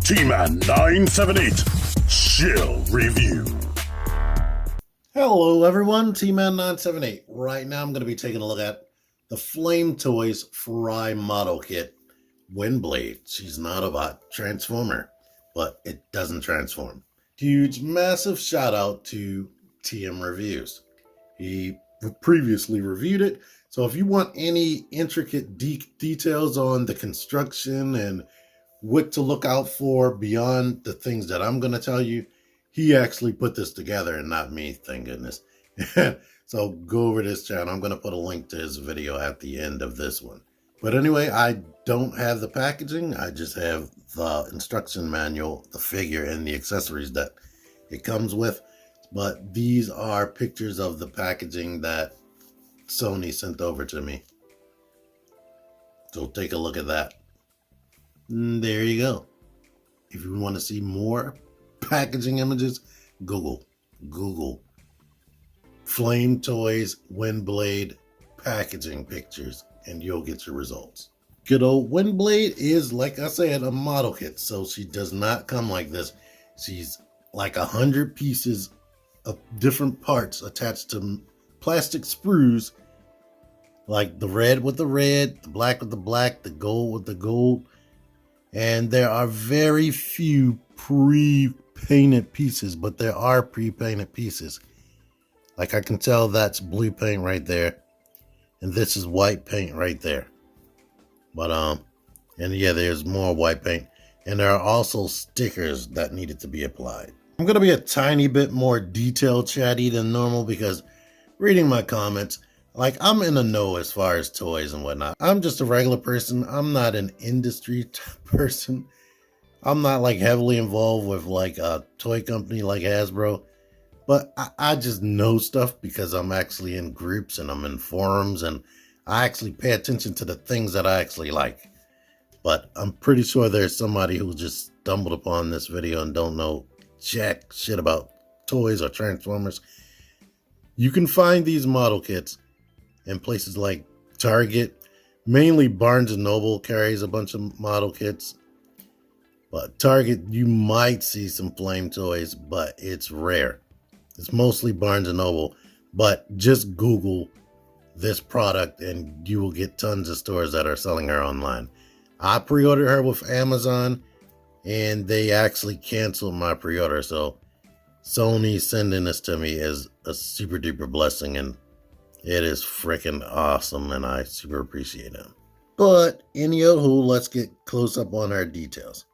T-Man 978 Chill Review. Hello everyone, T-Man 978. Right now I'm going to be taking a look at the Flame Toys Furai model kit, Windblade. She's not a transformer, but it doesn't transform. Huge, massive shout out to TM Reviews. He previously reviewed it, so if you want any intricate details on the construction and what to look out for beyond the things that I'm going to tell you, he actually put this together and not me, thank goodness. So go over to his channel. I'm going to put a link to his video at the end of this one. But anyway, I don't have the packaging. I just have the instruction manual, the figure, and the accessories that it comes with. But these are pictures of the packaging that Sony sent over to me. So take a look at that. There you go. If you want to see more packaging images, Google Flame Toys Windblade packaging pictures and you'll get your results. Good old Windblade is, like I said, a model kit, so she does not come like this. She's like 100 pieces of different parts attached to plastic sprues, like the red with the red, the black with the black, the gold with the gold. And there are very few pre-painted pieces, but there are pre-painted pieces. Like I can tell that's blue paint right there. And this is white paint right there. But, and yeah, there's more white paint. And there are also stickers that needed to be applied. I'm going to be a tiny bit more detailed chatty than normal because reading my comments, like, I'm in the know as far as toys and whatnot. I'm just a regular person. I'm not an industry person. I'm not like heavily involved with like a toy company like Hasbro. But I just know stuff because I'm actually in groups and I'm in forums and I actually pay attention to the things that I actually like. But I'm pretty sure there's somebody who just stumbled upon this video and don't know jack shit about toys or Transformers. You can find these model kits in places like Target. Mainly Barnes & Noble carries a bunch of model kits. But Target, you might see some Flame Toys, but it's rare. It's mostly Barnes & Noble. But just Google this product and you will get tons of stores that are selling her online. I pre-ordered her with Amazon and they actually canceled my pre-order. So Sony sending this to me is a super duper blessing and it is freaking awesome, and I super appreciate it. But anywho, let's get close up on our details.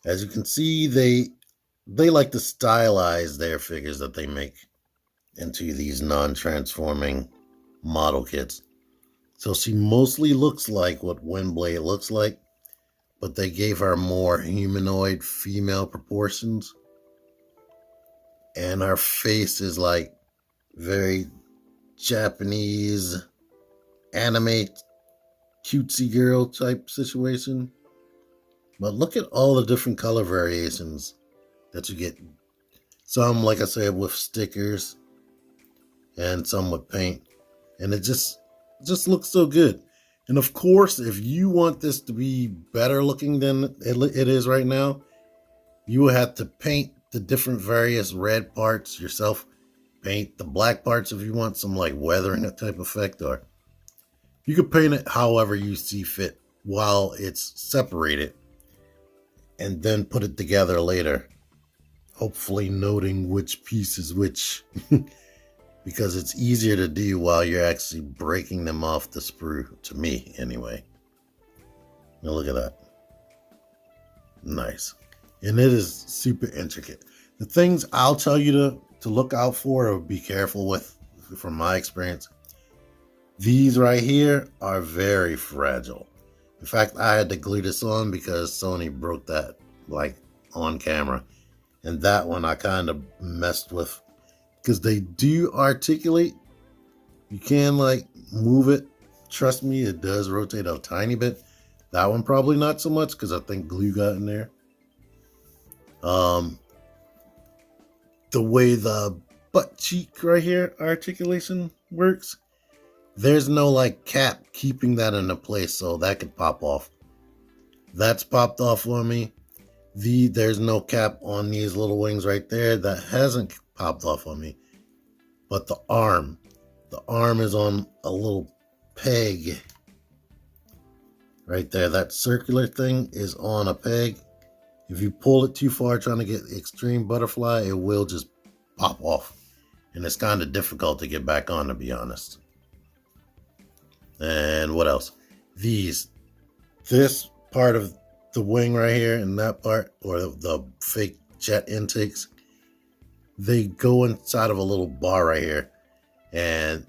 As you can see, they like to stylize their figures that they make into these non-transforming model kits. So she mostly looks like what Windblade looks like, but they gave her more humanoid female proportions. And her face is like very Japanese anime cutesy girl type situation. But look at all the different color variations that you get. Some, like I said, with stickers and some with paint. And it just looks so good. And of course, if you want this to be better looking than it is right now, you will have to paint the different various red parts yourself. Paint the black parts if you want some like weathering type effect, or you could paint it however you see fit while it's separated and then put it together later, hopefully noting which piece is which because it's easier to do while you're actually breaking them off the sprue, to me anyway. Now look at that. Nice. And it is super intricate. The things I'll tell you to look out for or be careful with, from my experience, these right here are very fragile. In fact, I had to glue this on because Sony broke that like on camera. And that one I kind of messed with because they do articulate. You can like move it. Trust me, it does rotate a tiny bit. That one probably not so much because I think glue got in there. The way the butt cheek right here articulation works, there's no like cap keeping that into place, so that could pop off. That's popped off on me. There's no cap on these little wings right there. That hasn't popped off on me. But the arm is on a little peg right there. That circular thing is on a peg. If you pull it too far trying to get extreme butterfly, it will just pop off. And it's kind of difficult to get back on, to be honest. And what else? This part of the wing right here and that part, or the fake jet intakes, they go inside of a little bar right here. And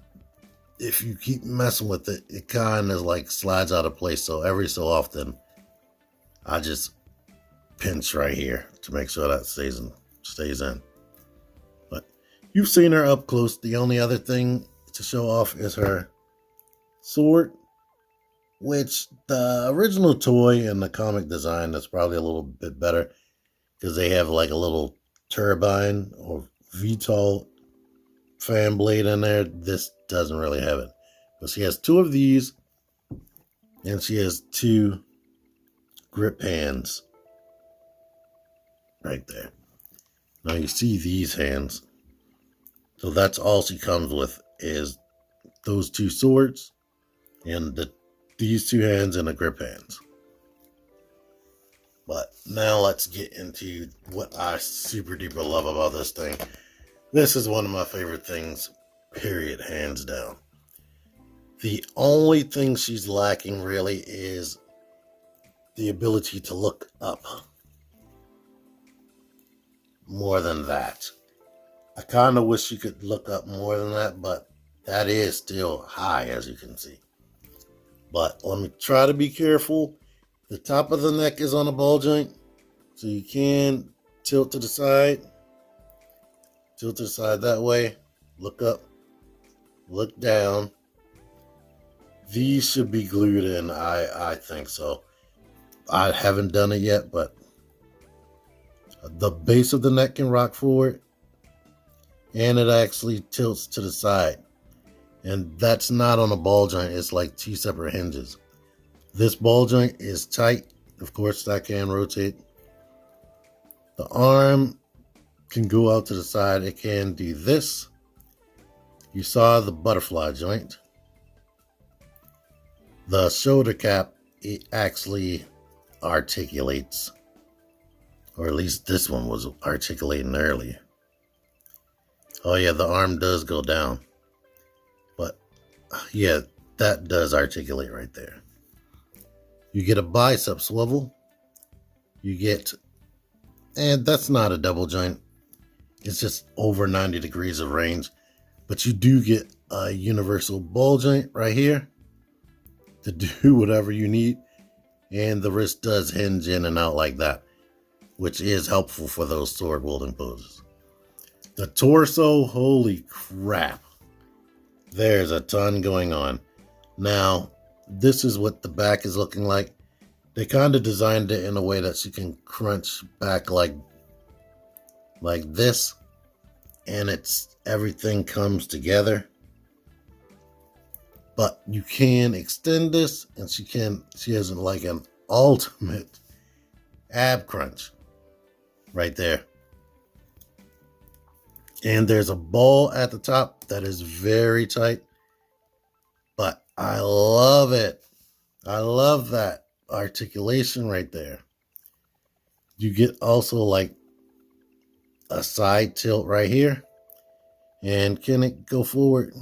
if you keep messing with it, it kind of like slides out of place. So every so often, I just pinch right here to make sure that stays in. But you've seen her up close. The only other thing to show off is her sword, which the original toy and the comic design is probably a little bit better because they have like a little turbine or VTOL fan blade in there. This doesn't really have it. But she has 2 of these, and she has 2 grip hands right there. Now you see these hands. So that's all she comes with, is those 2 swords and these 2 hands and the grip hands. But now let's get into what I super duper love about this thing. This is one of my favorite things, period, hands down. The only thing she's lacking really is the ability to look up. More than that. I kind of wish you could look up more than that, but that is still high, as you can see. But let me try to be careful. The top of the neck is on a ball joint, so you can tilt to the side. Tilt to the side that way. Look up. Look down. These should be glued in. I think so. I haven't done it yet, but the base of the neck can rock forward, and it actually tilts to the side. And that's not on a ball joint. It's like 2 separate hinges. This ball joint is tight. Of course, that can rotate. The arm can go out to the side. It can do this. You saw the butterfly joint. The shoulder cap, it actually articulates. Or at least this one was articulating earlier. Oh yeah, the arm does go down. But yeah, that does articulate right there. You get a bicep swivel. You get, and that's not a double joint. It's just over 90 degrees of range. But you do get a universal ball joint right here to do whatever you need. And the wrist does hinge in and out like that, which is helpful for those sword wielding poses. The torso, holy crap. There's a ton going on. Now, this is what the back is looking like. They kind of designed it in a way that you can crunch back like this, and everything comes together. But you can extend this, and she has like an ultimate ab crunch right there. And there's a ball at the top that is very tight, but I love it. I love that articulation right there. You get also like a side tilt right here. And can it go forward?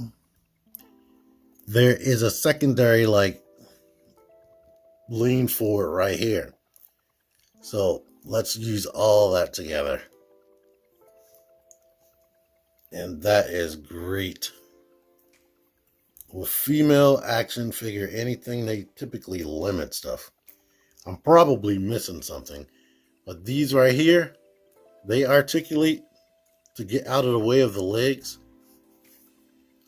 There is a secondary like lean forward right here. So let's use all that together. And that is great. With female action figure, anything, they typically limit stuff. I'm probably missing something. But these right here, they articulate to get out of the way of the legs.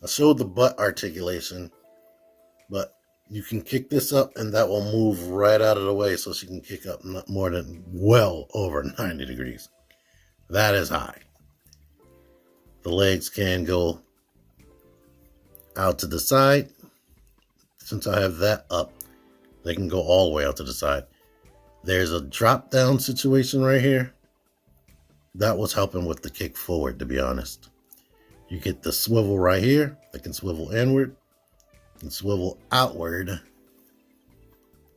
I showed the butt articulation, but you can kick this up and that will move right out of the way so she can kick up not more than well over 90 degrees. That is high. The legs can go out to the side. Since I have that up, they can go all the way out to the side. There's a drop down situation right here. That was helping with the kick forward, to be honest. You get the swivel right here. That can swivel inward and swivel outward.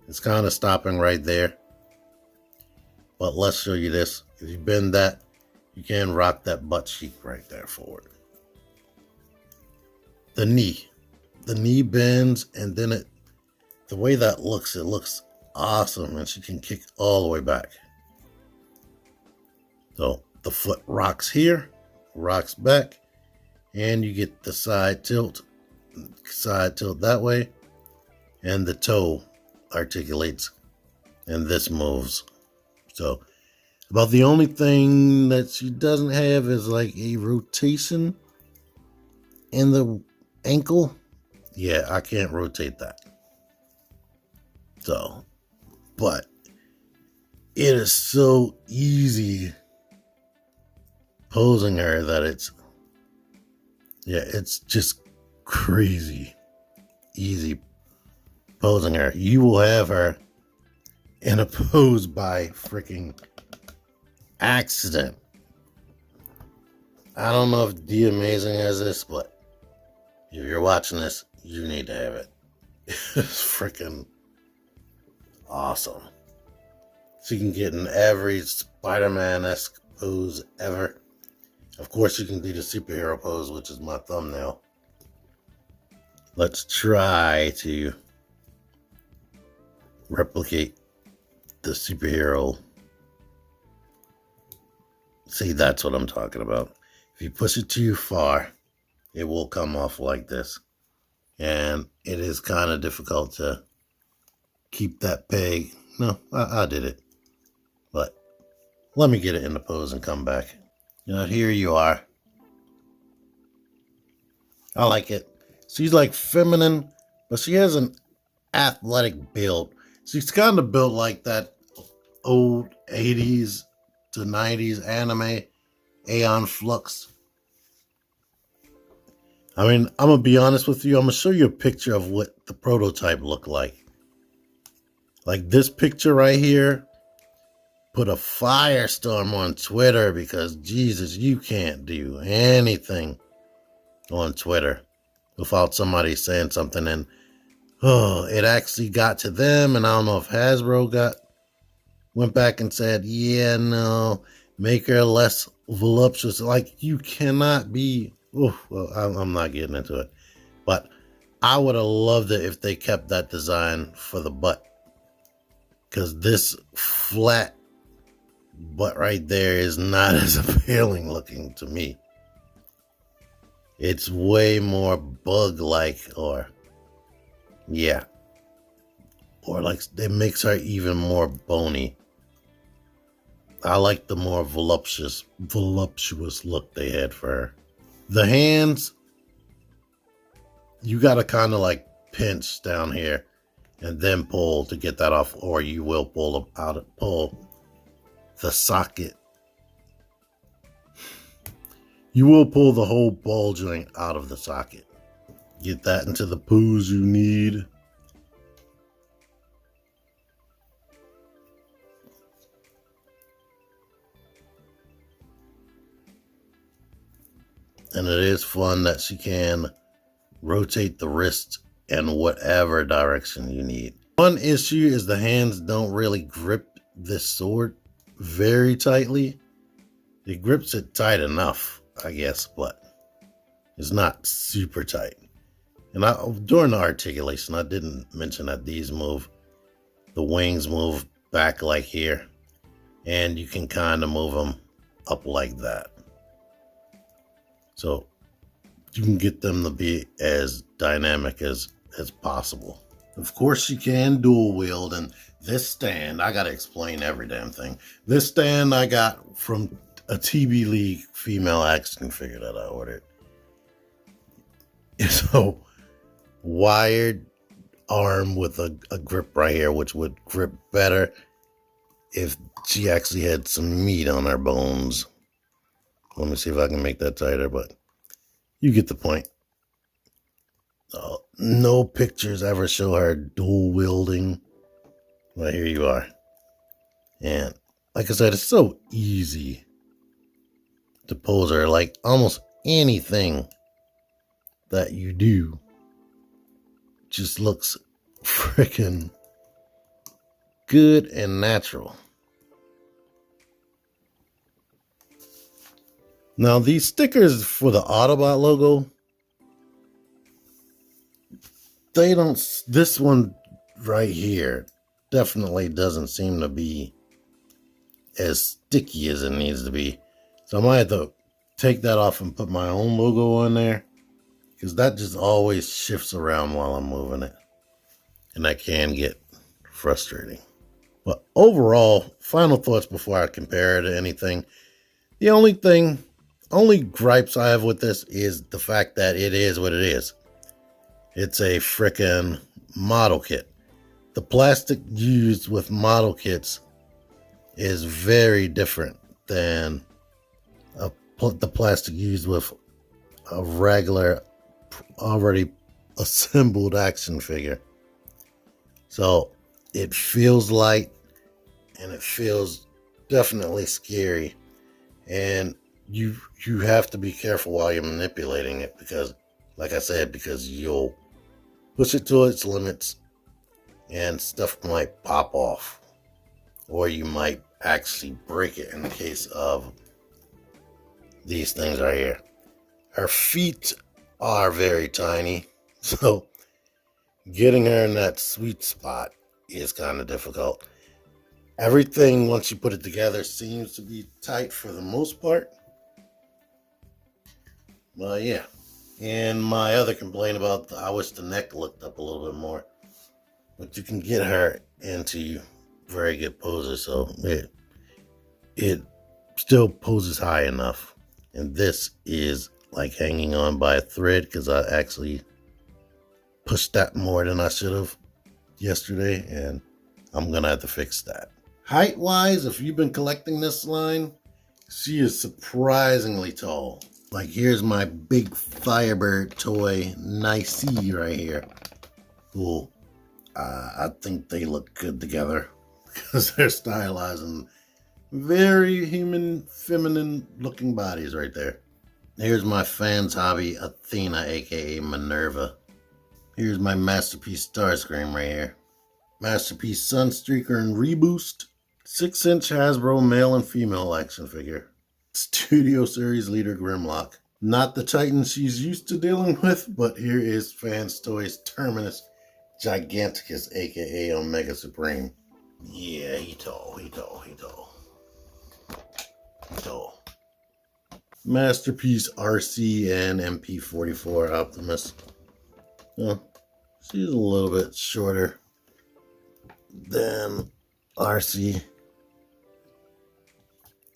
It's kind of stopping right there. But let's show you this. If you bend that, you can rock that butt cheek right there forward. The knee bends, and then the way that looks, it looks awesome, and she can kick all the way back. So the foot rocks here, rocks back, and you get the side tilt that way, and the toe articulates, and this moves. So about the only thing that she doesn't have is like a rotation in the ankle. Yeah, I can't rotate that. So, but it is so easy posing her that it's just crazy easy posing her. You will have her in a pose by freaking accident. I don't know if D Amazing has this, but if you're watching this, you need to have it. It's freaking awesome. She can get in every Spider-Man-esque pose ever. Of course, you can do the superhero pose, which is my thumbnail. Let's try to replicate the superhero. See, that's what I'm talking about. If you push it too far, it will come off like this. And it is kind of difficult to keep that peg. No, I did it. But let me get it in the pose and come back. Here you are. I like it. She's like feminine, but she has an athletic build. She's kind of built like that old 80s to 90s anime, Aeon Flux. I mean, I'm going to be honest with you. I'm going to show you a picture of what the prototype looked like. Like this picture right here, put a firestorm on Twitter because, Jesus, you can't do anything on Twitter without somebody saying something. And, it actually got to them. And I don't know if Hasbro went back and said, yeah, no, make her less voluptuous. Like, you cannot be... well, I'm not getting into it, but I would have loved it if they kept that design for the butt, because this flat butt right there is not as appealing looking to me. It's way more bug-like, or like it makes her even more bony. I like the more voluptuous look they had for her. The hands, you got to kind of like pinch down here and then pull to get that off, or you will pull the socket. You will pull the whole ball joint out of the socket. Get that into the pose you need. And it is fun that she can rotate the wrist in whatever direction you need. One issue is the hands don't really grip this sword very tightly. It grips it tight enough, I guess, but it's not super tight. And during the articulation, I didn't mention that these move. The wings move back like here, and you can kind of move them up like that. So you can get them to be as dynamic as possible. Of course, you can dual wield, and this stand, I gotta explain every damn thing. This stand I got from a TB League female action figure that I ordered. So wired arm with a grip right here, which would grip better if she actually had some meat on her bones. Let me see if I can make that tighter, but you get the point. No pictures ever show her dual wielding. Well, here you are. And like I said, it's so easy to pose her. Like almost anything that you do just looks freaking good and natural. Now these stickers for the Autobot logo, they don't, this one right here definitely doesn't seem to be as sticky as it needs to be. So I might have to take that off and put my own logo on there, because that just always shifts around while I'm moving it, and that can get frustrating. But overall, final thoughts before I compare it to anything. The only gripes I have with this is the fact that it is what it is. It's a frickin' model kit. The plastic used with model kits is very different than the plastic used with a regular, already assembled action figure. So it feels light and it feels definitely scary. And you have to be careful while you're manipulating it, because like I said, because you'll push it to its limits and stuff might pop off, or you might actually break it in the case of these things right here. Her feet are very tiny, so getting her in that sweet spot is kind of difficult. Everything, once you put it together, seems to be tight for the most part. Well, yeah. And my other complaint about, I wish the neck looked up a little bit more. But you can get her into very good poses, so it still poses high enough. And this is like hanging on by a thread, because I actually pushed that more than I should have yesterday, and I'm gonna have to fix that. Height wise, if you've been collecting this line, she is surprisingly tall. Like, here's my big Firebird toy Nicey right here. Cool. I think they look good together because they're stylized and very human, feminine looking bodies right there. Here's my fans hobby Athena, aka Minerva. Here's my Masterpiece Starscream right here. Masterpiece Sunstreaker and Reboost. 6-inch Hasbro male and female action figure. Studio Series Leader Grimlock. Not the Titan she's used to dealing with, but here is Fans Toys Terminus Giganticus, aka Omega Supreme. Yeah, he tall. Masterpiece RC and MP44 Optimus. Well, she's a little bit shorter than RC.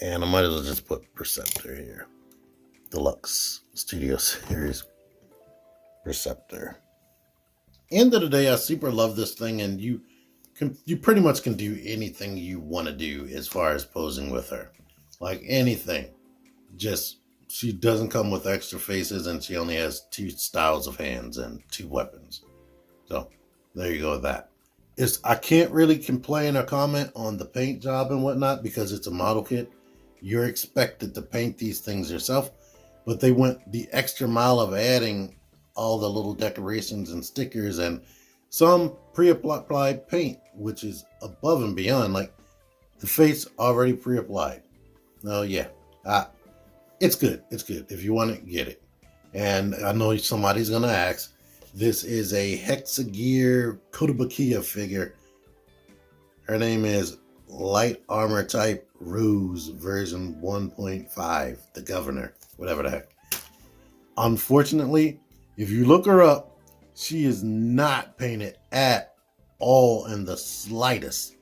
And I might as well just put Perceptor here. Deluxe Studio Series Perceptor. End of the day, I super love this thing, and you pretty much can do anything you want to do as far as posing with her. Like anything. Just, she doesn't come with extra faces, and she only has 2 styles of hands and 2 weapons. So, there you go with that. I can't really complain or comment on the paint job and whatnot, because it's a model kit. You're expected to paint these things yourself, but they went the extra mile of adding all the little decorations and stickers and some pre-applied paint, which is above and beyond. Like, the face already pre-applied. Oh yeah, it's good. It's good. If you want it, get it. And I know somebody's gonna ask. This is a Hexagear Kotobukiya figure. Her name is Light Armor Type Ruse version 1.5, the Governor, whatever the heck. Unfortunately, if you look her up, she is not painted at all in the slightest.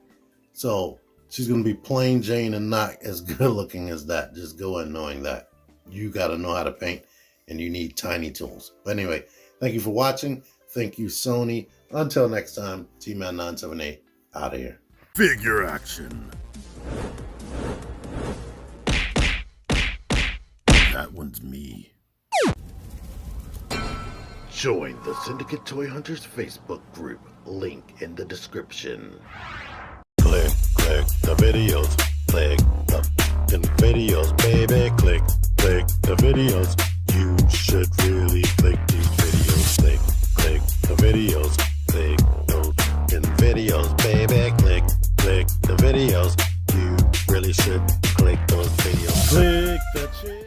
So she's going to be plain Jane and not as good looking as that. Just go in knowing that. You got to know how to paint, and you need tiny tools. But anyway, thank you for watching. Thank you, Sony. Until next time, T-Man978 out of here. Figure action. That one's me. Join the Syndicate Toy Hunters Facebook group. Link in the description. Click. click the videos, click the videos, baby, click the videos. You should really click these videos, click the videos, click those videos, baby, click the videos. You really should click those videos. Click the